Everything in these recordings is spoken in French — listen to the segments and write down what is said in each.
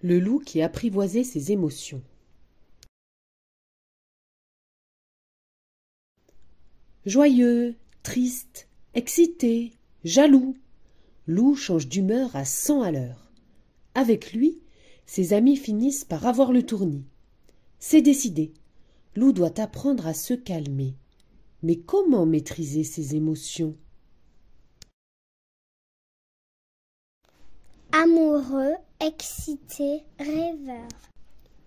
Le loup qui apprivoisait ses émotions. Joyeux, triste, excité, jaloux, Loup change d'humeur à 100 à l'heure. Avec lui, ses amis finissent par avoir le tournis. C'est décidé, Loup doit apprendre à se calmer. Mais comment maîtriser ses émotions? Amoureux, excité, rêveur.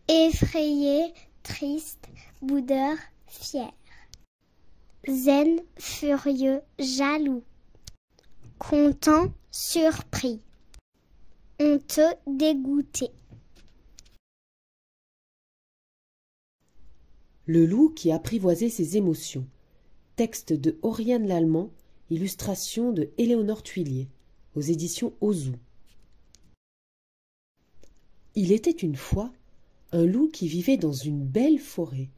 Effrayé, triste, boudeur, fier. Zen, furieux, jaloux. Content, surpris. Honteux, dégoûté. Le loup qui apprivoisait ses émotions. Texte de Oriane Lallemand, illustration de Éléonore Tuillier, aux éditions Ozu. Il était une fois un loup qui vivait dans une belle forêt,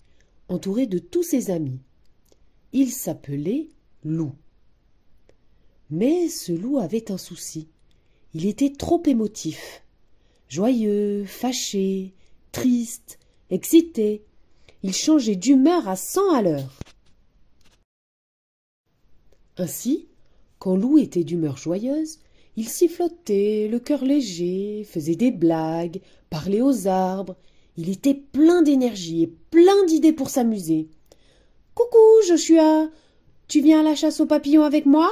entouré de tous ses amis. Il s'appelait Loup. Mais ce loup avait un souci. Il était trop émotif. Joyeux, fâché, triste, excité. Il changeait d'humeur à 100 à l'heure. Ainsi, quand Loup était d'humeur joyeuse, il sifflotait, le cœur léger, faisait des blagues, parlait aux arbres. Il était plein d'énergie et plein d'idées pour s'amuser. « Coucou, Joshua, tu viens à la chasse aux papillons avec moi ?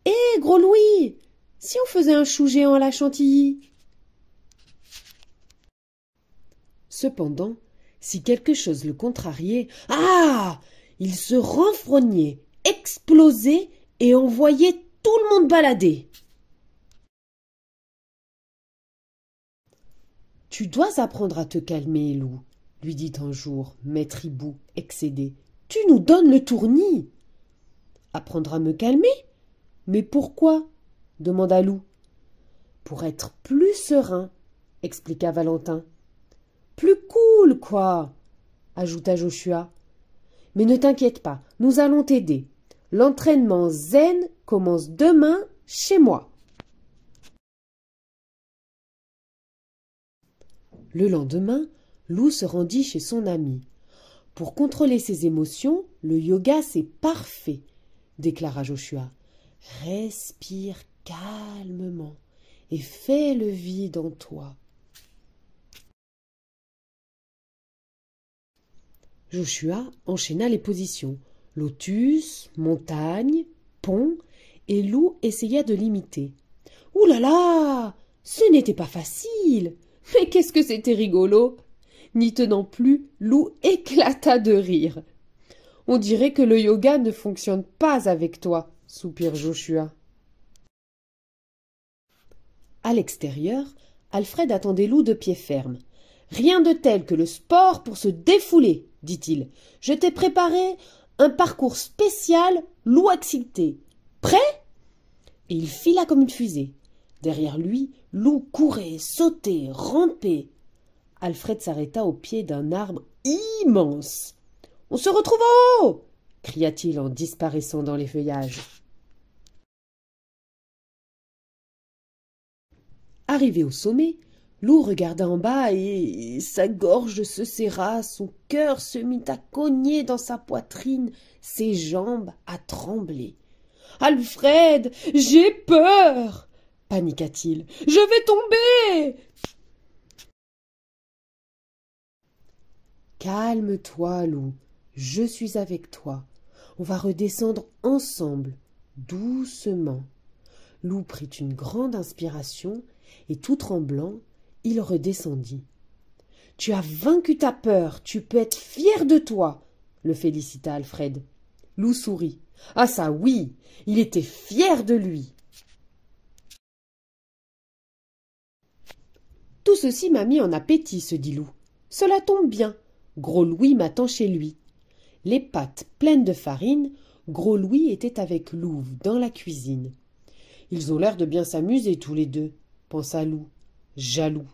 Hé, gros Louis, si on faisait un chou géant à la chantilly ?» Cependant, si quelque chose le contrariait, il se renfrognait, explosait et envoyait tout le monde balader. « Tu dois apprendre à te calmer, Loup, » lui dit un jour Maître Hibou, excédé. « Tu nous donnes le tournis. »« Apprendre à me calmer ? Mais pourquoi ?» demanda Loup. « Pour être plus serein, » expliqua Valentin. « Plus cool, quoi !» ajouta Joshua. « Mais ne t'inquiète pas, nous allons t'aider. L'entraînement zen commence demain chez moi. » Le lendemain, Loup se rendit chez son ami. « Pour contrôler ses émotions, le yoga c'est parfait, » déclara Joshua. « Respire calmement et fais le vide en toi. » Joshua enchaîna les positions. Lotus, montagne, pont, et Loup essaya de l'imiter. « Ouh là là, ce n'était pas facile. Mais qu'est-ce que c'était rigolo !» N'y tenant plus, Loup éclata de rire. « On dirait que le yoga ne fonctionne pas avec toi, » soupira Joshua. À l'extérieur, Alfred attendait Loup de pied ferme. « Rien de tel que le sport pour se défouler, » dit-il. « Je t'ai préparé un parcours spécial Loup excité. Prêt ?» Et il fila comme une fusée. Derrière lui, Loup courait, sautait, rampait. Alfred s'arrêta au pied d'un arbre immense. « On se retrouve en haut !» cria-t-il en disparaissant dans les feuillages. Arrivé au sommet, Loup regarda en bas et sa gorge se serra, son cœur se mit à cogner dans sa poitrine, ses jambes à trembler. « Alfred, j'ai peur !» paniqua-t-il. « Je vais tomber !» « Calme-toi, Loup, je suis avec toi. On va redescendre ensemble, doucement. » Loup prit une grande inspiration et, tout tremblant, il redescendit. « Tu as vaincu ta peur, tu peux être fier de toi !» le félicita Alfred. Loup sourit. « Ah ça oui, il était fier de lui !» « Tout ceci m'a mis en appétit, se dit Loup. Cela tombe bien, Gros Louis m'attend chez lui. » Les pattes pleines de farine, Gros Louis était avec Louve dans la cuisine. « Ils ont l'air de bien s'amuser tous les deux, » pensa Loup, jaloux.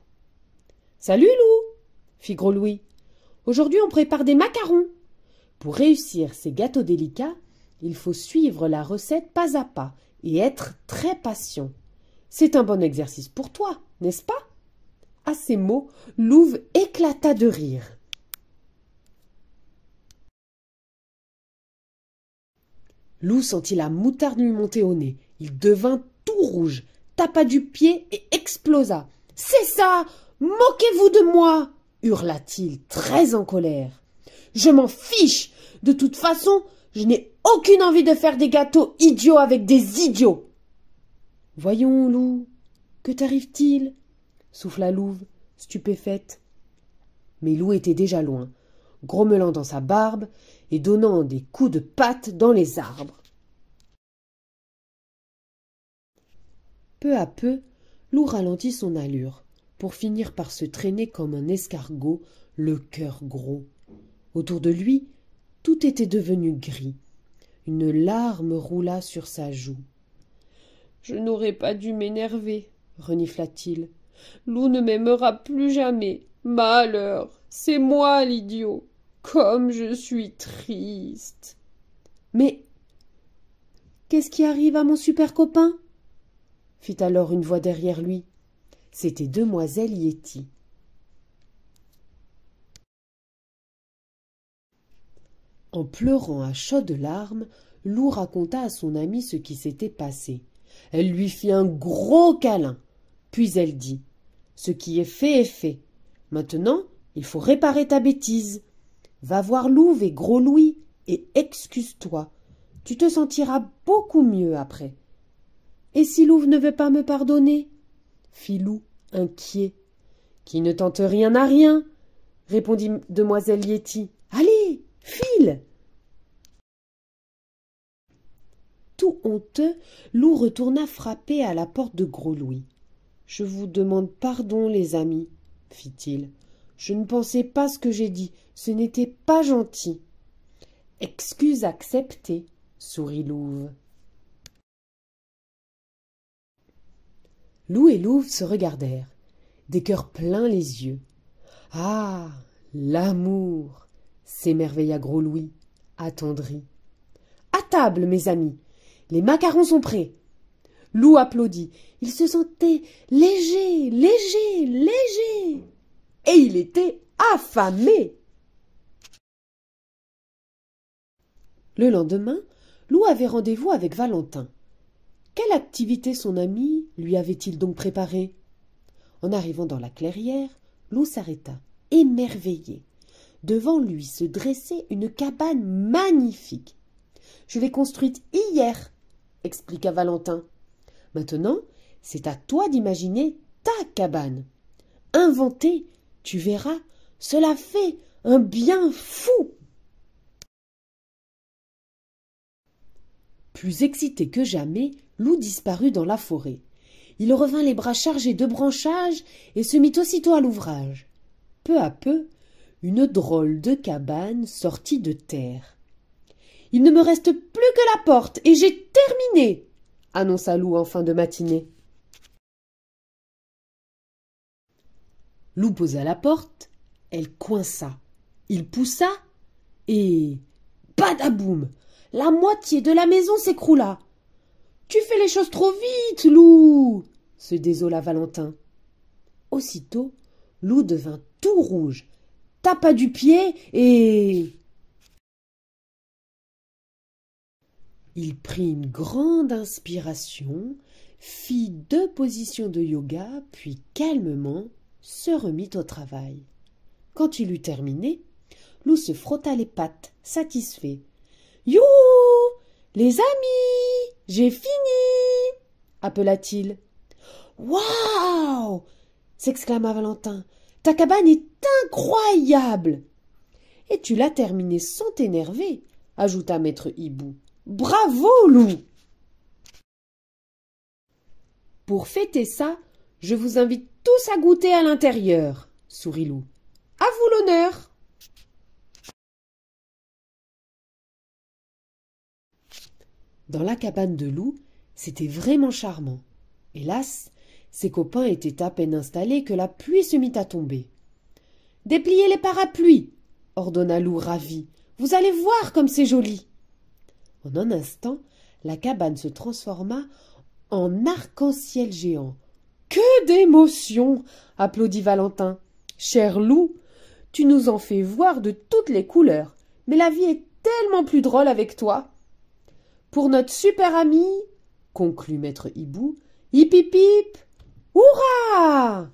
« Salut Loup !» fit Gros Louis. « Aujourd'hui on prépare des macarons. » Pour réussir ces gâteaux délicats, il faut suivre la recette pas à pas et être très patient. C'est un bon exercice pour toi, n'est-ce pas ? À ces mots, Louve éclata de rire. Loup sentit la moutarde lui monter au nez. Il devint tout rouge, tapa du pied et explosa. « C'est ça! Moquez-vous de moi !» hurla-t-il, très en colère. « Je m'en fiche! De toute façon, je n'ai aucune envie de faire des gâteaux idiots avec des idiots !»« Voyons, Loup, que t'arrive-t-il » souffla Louve, stupéfaite. Mais Loup était déjà loin, grommelant dans sa barbe et donnant des coups de patte dans les arbres. Peu à peu, Loup ralentit son allure, pour finir par se traîner comme un escargot, le cœur gros. Autour de lui, tout était devenu gris. Une larme roula sur sa joue. « Je n'aurais pas dû m'énerver, » renifla-t-il. « Loup ne m'aimera plus jamais. Malheur, c'est moi l'idiot. Comme je suis triste. »« Mais qu'est-ce qui arrive à mon super copain ?» fit alors une voix derrière lui. C'était demoiselle Yéti. En pleurant à chaudes larmes, Loup raconta à son amie ce qui s'était passé. Elle lui fit un gros câlin, puis elle dit « Ce qui est fait. Maintenant, il faut réparer ta bêtise. Va voir Louve et Gros Louis et excuse-toi. Tu te sentiras beaucoup mieux après. »« Et si Louve ne veut pas me pardonner ?» fit Loup, inquiet. « Qui ne tente rien n'a rien, » répondit demoiselle Yéti. « Allez, file !» Tout honteux, Loup retourna frapper à la porte de Gros Louis. « Je vous demande pardon, les amis, » fit-il. « Je ne pensais pas ce que j'ai dit, ce n'était pas gentil. »« Excuse acceptée, » sourit Louve. Loup et Louve se regardèrent, des cœurs pleins les yeux. « Ah, l'amour !» s'émerveilla Gros Louis, attendri. « À table, mes amis, les macarons sont prêts. » Loup applaudit. Il se sentait léger. Et il était affamé. Le lendemain, Loup avait rendez-vous avec Valentin. Quelle activité son ami lui avait-il donc préparée? En arrivant dans la clairière, Loup s'arrêta, émerveillé. Devant lui se dressait une cabane magnifique. « Je l'ai construite hier, » expliqua Valentin. « Maintenant, c'est à toi d'imaginer ta cabane. Inventer, tu verras, cela fait un bien fou. » Plus excité que jamais, Loup disparut dans la forêt. Il revint les bras chargés de branchages et se mit aussitôt à l'ouvrage. Peu à peu, une drôle de cabane sortit de terre. « Il ne me reste plus que la porte et j'ai terminé !» annonça Loup en fin de matinée. Loup posa la porte, elle coinça. Il poussa et badaboum! La moitié de la maison s'écroula. « Tu fais les choses trop vite, Loup !» se désola Valentin. Aussitôt, Loup devint tout rouge, tapa du pied et... Il prit une grande inspiration, fit 2 positions de yoga, puis calmement se remit au travail. Quand il eut terminé, Loup se frotta les pattes, satisfait. « You, les amis, j'ai fini !» appela-t-il. « Waouh !» s'exclama Valentin. « Ta cabane est incroyable !»« Et tu l'as terminée sans t'énerver !» ajouta maître Hibou. « Bravo, Loup !»« Pour fêter ça, je vous invite tous à goûter à l'intérieur, » sourit Loup. « À vous l'honneur !» Dans la cabane de Loup, c'était vraiment charmant. Hélas, ses copains étaient à peine installés que la pluie se mit à tomber. « Dépliez les parapluies !» ordonna Loup ravi. « Vous allez voir comme c'est joli !» En un instant, la cabane se transforma en arc-en-ciel géant. Que d'émotion! Applaudit Valentin. Cher loup, tu nous en fais voir de toutes les couleurs, mais la vie est tellement plus drôle avec toi. Pour notre super ami, conclut maître Hibou, hip hip hip, hurrah!